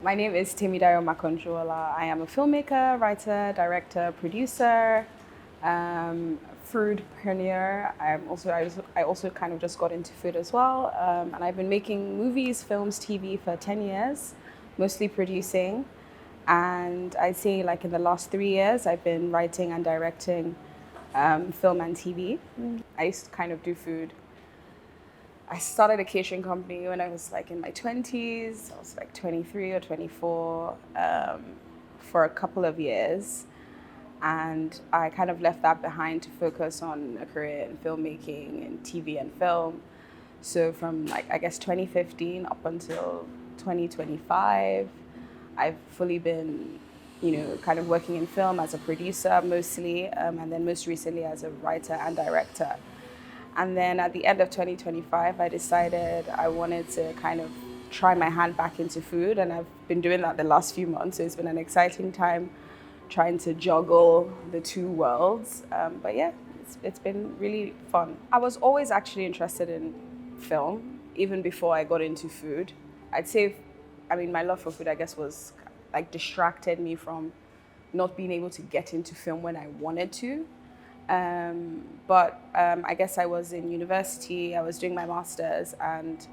My name is Temidayo Abudu-Makanjuola. I am a filmmaker, writer, director, producer, foodpreneur. I also kind of just got into food as well, and I've been making movies, films, TV for 10 years, mostly producing. And I'd say like in the last 3 years, I've been writing and directing film and TV. I used to kind of do food. I started a catering company when I was like in my 20s. I was like 23 or 24 for a couple of years. And I kind of left that behind to focus on a career in filmmaking and TV and film. So from like, I guess 2015 up until 2025, I've fully been, kind of working in film as a producer mostly, and then most recently as a writer and director. And then at the end of 2025, I decided I wanted to kind of try my hand back into food. And I've been doing that the last few months. So it's been an exciting time trying to juggle the two worlds. But yeah, it's been really fun. I was always actually interested in film, even before I got into food. I'd say, my love for food, I guess, was like distracted me from not being able to get into film when I wanted to. But I guess I was in university, I was doing my master's, and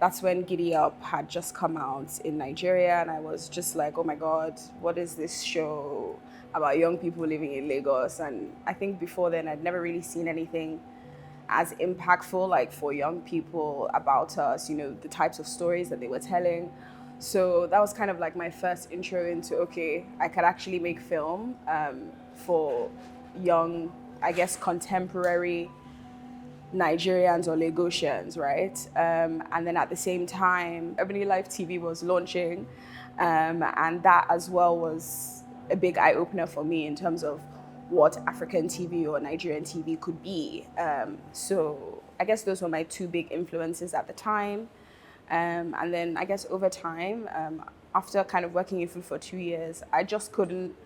that's when Giddy Up had just come out in Nigeria, and I was just like, oh my God, what is this show about young people living in Lagos? And I think before then I'd never really seen anything as impactful like for young people about us, the types of stories that they were telling. So that was kind of like my first intro into, okay, I could actually make film for young, I guess, contemporary Nigerians or Lagosians, right? And then at the same time, Ebony Life TV was launching, and that as well was a big eye-opener for me in terms of what African TV or Nigerian TV could be. So I guess those were my two big influences at the time. And then I guess over time, after kind of working in food for 2 years, I just couldn't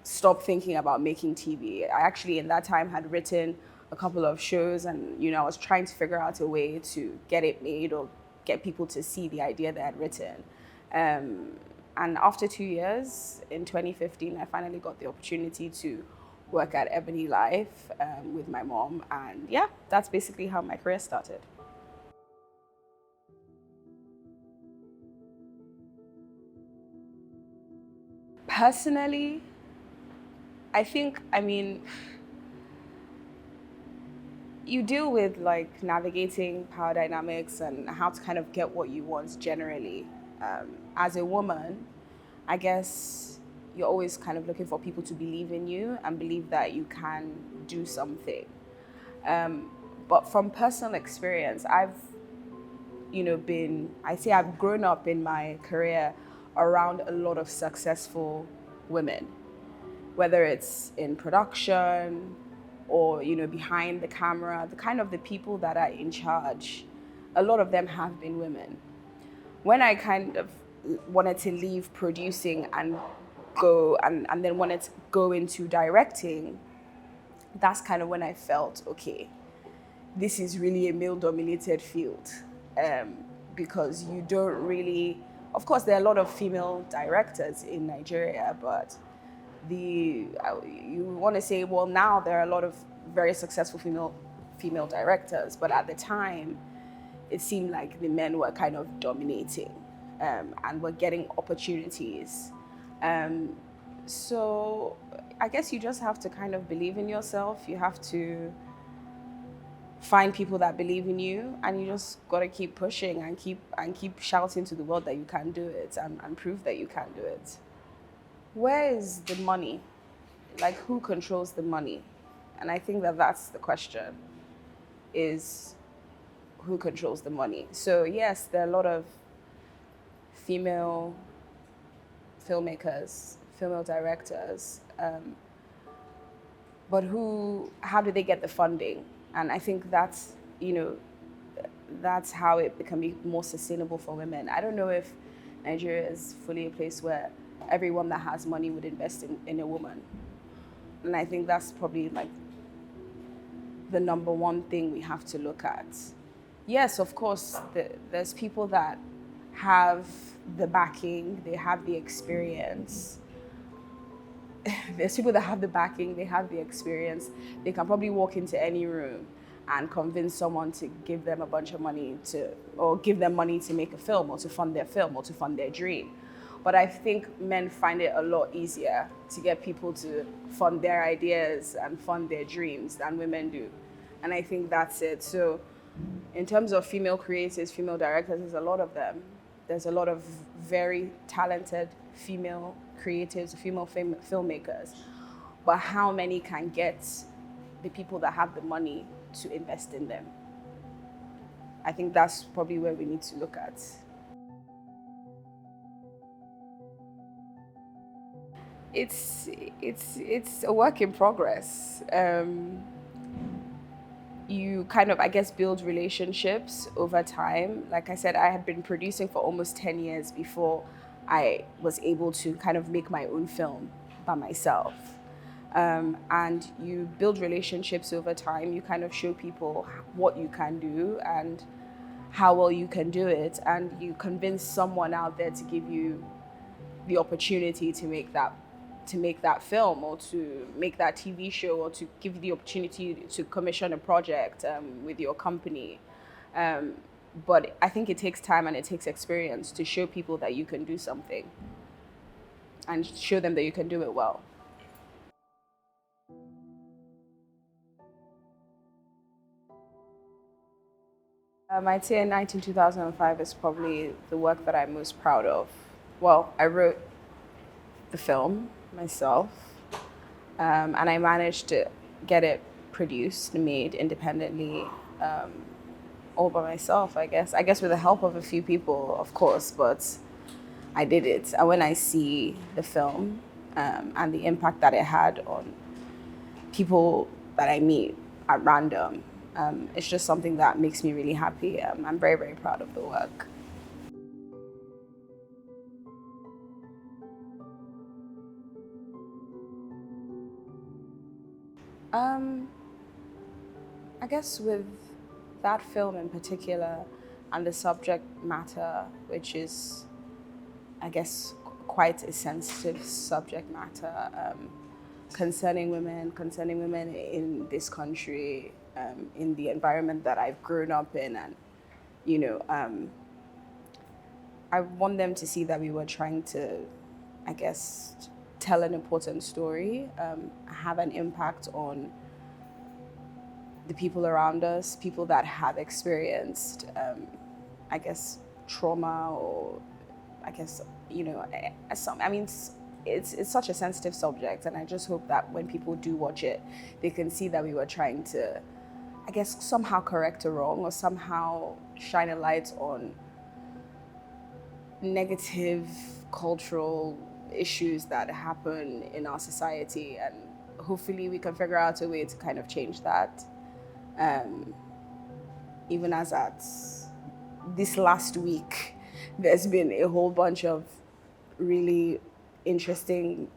stop thinking about making TV. I actually in that time had written a couple of shows, and I was trying to figure out a way to get it made or get people to see the idea that I'd written. And after 2 years, in 2015, I finally got the opportunity to work at Ebony Life with my mom. And yeah, that's basically how my career started. Personally, I think, you deal with like navigating power dynamics and how to kind of get what you want generally. As a woman, I guess you're always kind of looking for people to believe in you and believe that you can do something. But from personal experience, I've grown up in my career around a lot of successful women, whether it's in production or behind the camera, the people that are in charge. A lot of them have been women. When I kind of wanted to leave producing and go and then wanted to go into directing, that's kind of when I felt, okay, this is really a male-dominated field, because you don't really, of course, there are a lot of female directors in Nigeria, but you want to say, well, now there are a lot of very successful female directors, but at the time, it seemed like the men were kind of dominating, and were getting opportunities. So I guess you just have to kind of believe in yourself. You have to find people that believe in you, and you just got to keep pushing and keep shouting to the world that you can do it, and prove that you can do it. Where is the money? Like, who controls the money? And I think that that's the question, is who controls the money? So yes, there are a lot of female filmmakers, female directors, but how do they get the funding? And I think that's how it can be more sustainable for women. I don't know if Nigeria is fully a place where everyone that has money would invest in a woman. And I think that's probably like the number one thing we have to look at. Yes, of course, there's people that have the backing, they have the experience. There's people that have the backing, they have the experience. They can probably walk into any room and convince someone to give them a bunch of money or give them money to make a film or to fund their film or to fund their dream. But I think men find it a lot easier to get people to fund their ideas and fund their dreams than women do. And I think that's it. So in terms of female creators, female directors, there's a lot of them. There's a lot of very talented female creatives, female filmmakers. But how many can get the people that have the money to invest in them? I think that's probably where we need to look at. It's a work in progress. You kind of, I guess, build relationships over time. Like I said, I had been producing for almost 10 years before I was able to kind of make my own film by myself. And you build relationships over time. You kind of show people what you can do and how well you can do it. And you convince someone out there to give you the opportunity to make that film or to make that TV show or to give you the opportunity to commission a project with your company. But I think it takes time and it takes experience to show people that you can do something and show them that you can do it well. I'd say 2005 is probably the work that I'm most proud of. Well, I wrote the film myself, and I managed to get it produced and made independently, all by myself, I guess. I guess with the help of a few people, of course, but I did it. And when I see the film and the impact that it had on people that I meet at random, it's just something that makes me really happy. I'm very, very proud of the work. I guess with that film in particular and the subject matter, which is, I guess, quite a sensitive subject matter concerning women in this country, in the environment that I've grown up in, and I want them to see that we were trying to, I guess, tell an important story, have an impact on the people around us, people that have experienced, I guess, trauma or, I guess, it's such a sensitive subject, and I just hope that when people do watch it, they can see that we were trying to, I guess, somehow correct a wrong or somehow shine a light on negative cultural issues that happen in our society, and hopefully we can figure out a way to kind of change that. Even as at this last week, there's been a whole bunch of really interesting,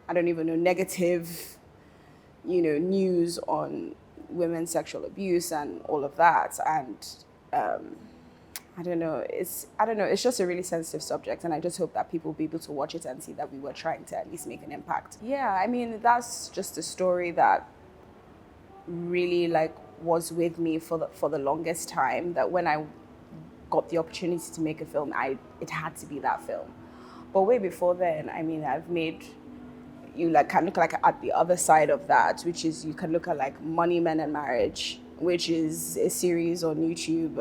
I don't even know, negative, news on women's sexual abuse and all of that. And I don't know, it's just a really sensitive subject, and I just hope that people will be able to watch it and see that we were trying to at least make an impact. Yeah, I mean, that's just a story that really was with me for the longest time, that when I got the opportunity to make a film, it had to be that film. But way before then, I mean, I've made, you can look at the other side of that, which is you can look at Money, Men and Marriage, which is a series on YouTube,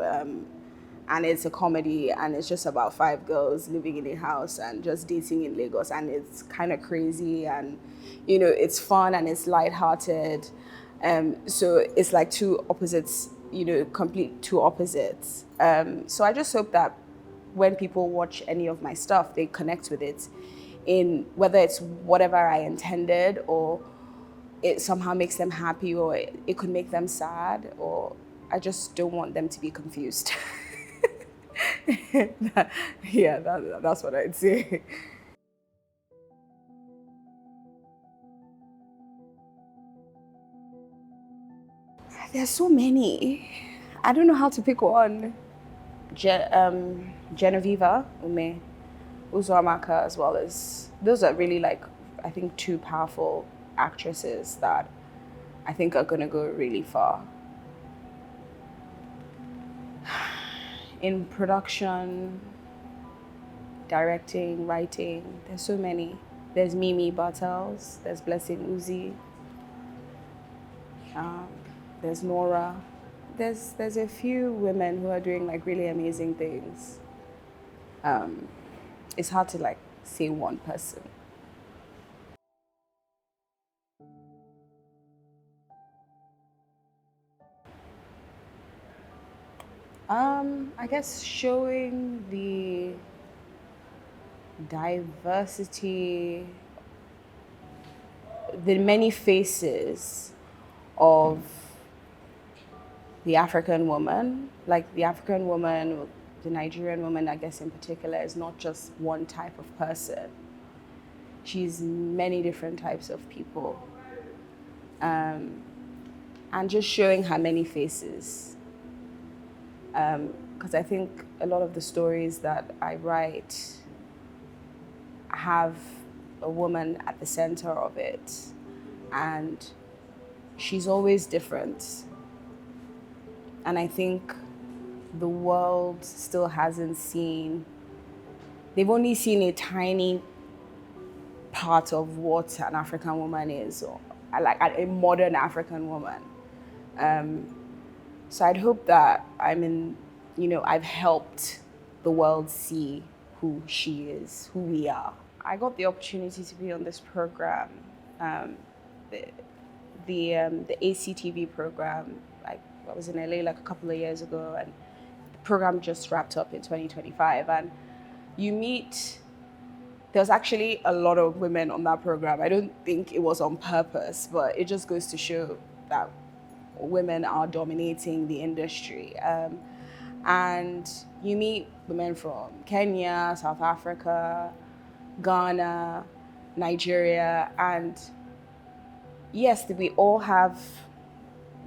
and it's a comedy, and it's just about 5 girls living in a house and just dating in Lagos, and it's kind of crazy, and it's fun and it's lighthearted. So it's like two opposites, complete two opposites. So I just hope that when people watch any of my stuff, they connect with it in whether it's whatever I intended, or it somehow makes them happy, or it could make them sad, or I just don't want them to be confused. That's what I'd say. There's so many. I don't know how to pick one. Genevieve Ume Uzoamaka, as well as those are really like, I think, two powerful actresses that I think are gonna go really far. In production, directing, writing, there's so many. There's Mimi Bartels, there's Blessing Uzi, there's Nora. There's a few women who are doing like really amazing things. It's hard to like say one person. I guess showing the diversity, the many faces of the African woman, like the African woman, the Nigerian woman, I guess in particular, is not just one type of person. She's many different types of people. And just showing her many faces. Because I think a lot of the stories that I write have a woman at the center of it. And she's always different. And I think the world still hasn't seen, they've only seen a tiny part of what an African woman is, or like a modern African woman. So I'd hope that I've helped the world see who she is, who we are. I got the opportunity to be on this program, the ACTV program. I was in LA like a couple of years ago, and the program just wrapped up in 2025. And there's actually a lot of women on that program. I don't think it was on purpose, but it just goes to show that women are dominating the industry. And you meet women from Kenya, South Africa, Ghana, Nigeria, and yes, we all have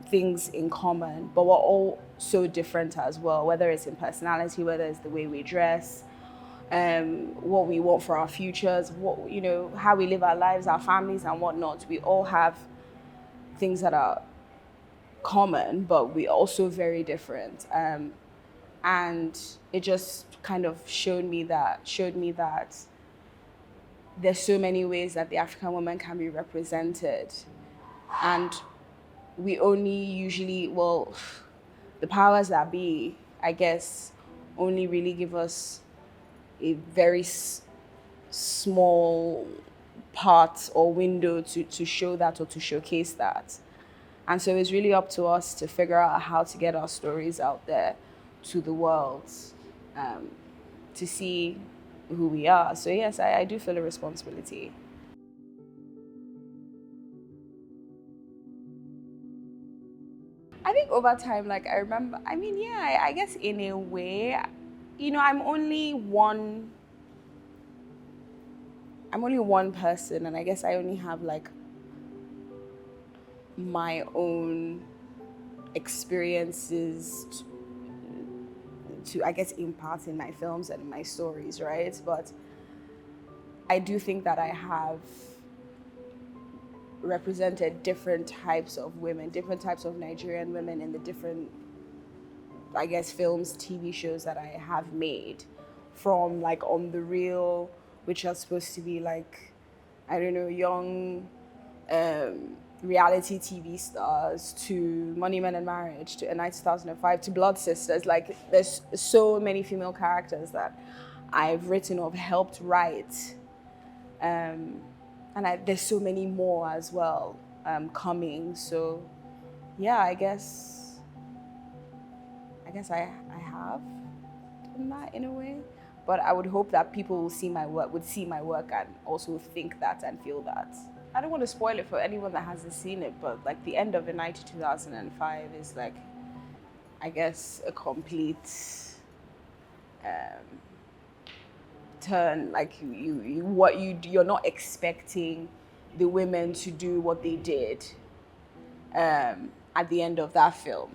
things in common, but we're all so different as well, whether it's in personality, whether it's the way we dress, what we want for our futures, how we live our lives, our families and whatnot. We all have things that are common, but we're also very different. And it just kind of showed me that there's so many ways that the African woman can be represented. And we only usually, the powers that be, I guess, only really give us a very small part or window to show that or to showcase that. And so it's really up to us to figure out how to get our stories out there to the world, to see who we are. So yes, I do feel a responsibility. I think over time, like I remember, I guess in a way, I'm only one person, and I guess I only have like my own experiences to I guess impart in my films and in my stories, right? But I do think that I have represented different types of women, different types of Nigerian women in the different, I guess, films, TV shows that I have made, from like On the Real, which are supposed to be like, I don't know, young reality TV stars, to Money, Men and Marriage, to A Night 2005, to Blood Sisters. Like there's so many female characters that I've written or helped write. And there's so many more as well coming. So yeah, I guess I have done that in a way. But I would hope that people would see my work and also think that and feel that. I don't want to spoil it for anyone that hasn't seen it, but like the end of The Night 2005 is like, I guess, a complete turn. Like you're not expecting the women to do what they did at the end of that film.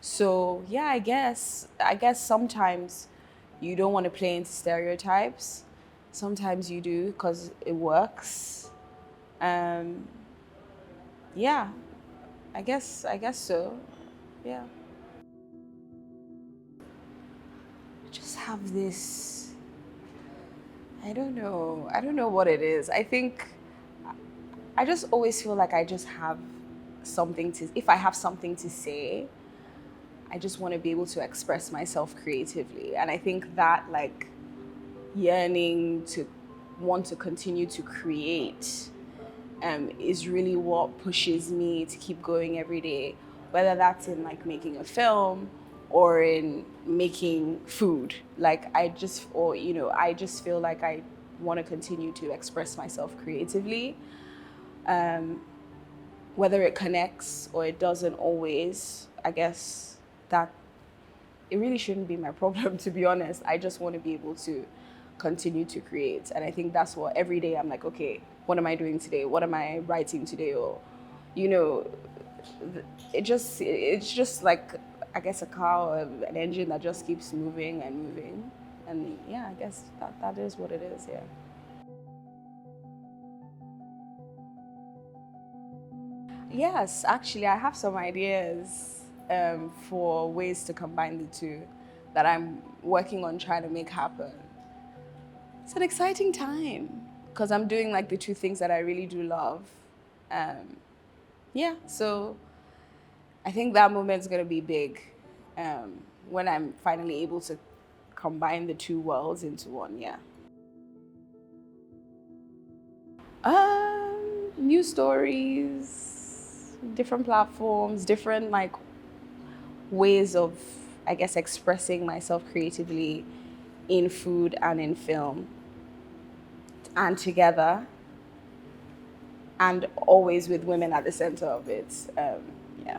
So yeah, I guess sometimes you don't want to play into stereotypes. Sometimes you do because it works. Um, yeah, I guess so. Yeah. I just have this. I don't know what it is. I think I just always feel like I just have something to. If I have something to say, I just want to be able to express myself creatively, and I think that like yearning to want to continue to create is really what pushes me to keep going every day, whether that's in like making a film or in making food. Like I just, or I just feel like I want to continue to express myself creatively. Um, Whether it connects or it doesn't always, I guess that it really shouldn't be my problem, to be honest. I just want to be able to continue to create. And I think that's what every day I'm like, okay, what am I doing today? What am I writing today? Or, you know, it's just like, I guess, a car or an engine that just keeps moving and moving. And yeah, I guess that is what it is, yeah. Yes, actually, I have some ideas for ways to combine the two that I'm working on trying to make happen. It's an exciting time because I'm doing like the two things that I really do love. Um, yeah, so I think that moment's gonna be big when I'm finally able to combine the two worlds into one. Yeah. New stories, different platforms, different like ways of, I guess, expressing myself creatively in food and in film and together, and always with women at the center of it. Yeah.